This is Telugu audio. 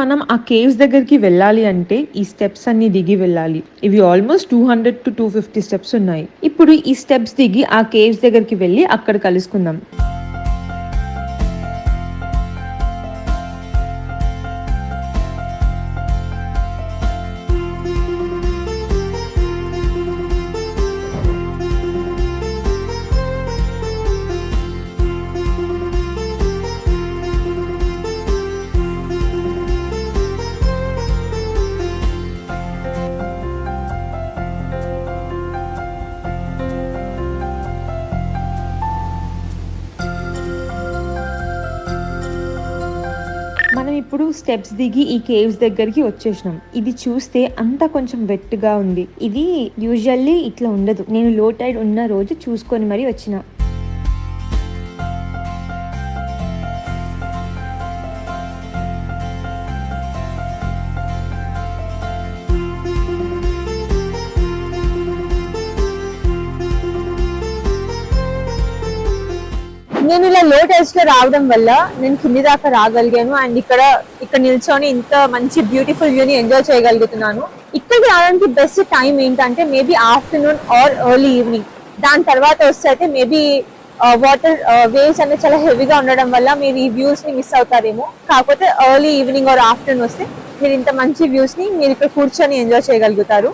మనం ఆ కేవ్స్ దగ్గరికి వెళ్ళాలి అంటే ఈ స్టెప్స్ అన్ని దిగి వెళ్ళాలి. ఇవి ఆల్మోస్ట్ 200 to 250 స్టెప్స్ ఉన్నాయి. ఇప్పుడు ఈ స్టెప్స్ దిగి ఆ కేవ్స్ దగ్గరికి వెళ్ళి అక్కడ కలుసుకుందాం. మనం ఇప్పుడు స్టెప్స్ దిగి ఈ కేవ్స్ దగ్గరికి వచ్చేసినాం. ఇది చూస్తే అంతా కొంచెం వెట్గా ఉంది. ఇది యూజువల్లీ ఇట్లా ఉండదు. నేను లో టైడ్ ఉన్న రోజు చూసుకొని మరీ వచ్చిన. నేను ఇలా లో టెస్ట్ లో రావడం వల్ల నేను కింది దాకా రాగలిగాను అండ్ ఇక్కడ నిల్చొని ఇంత మంచి బ్యూటిఫుల్ వ్యూ ని ఎంజాయ్ చేయగలుగుతున్నాను. ఇక్కడికి రావడానికి బెస్ట్ టైం ఏంటంటే maybe afternoon or early evening. దాని తర్వాత వస్తే అయితే మేబీ వాటర్ వేవ్స్ అనేది చాలా హెవీగా ఉండడం వల్ల మీరు ఈ వ్యూస్ ని మిస్ అవుతారేమో. కాకపోతే ఎర్లీ ఈవినింగ్ ఆర్ ఆఫ్టర్నూన్ వస్తే మీరు ఇంత మంచి వ్యూస్ ని మీరు ఇక్కడ కూర్చొని ఎంజాయ్ చేయగలుగుతారు.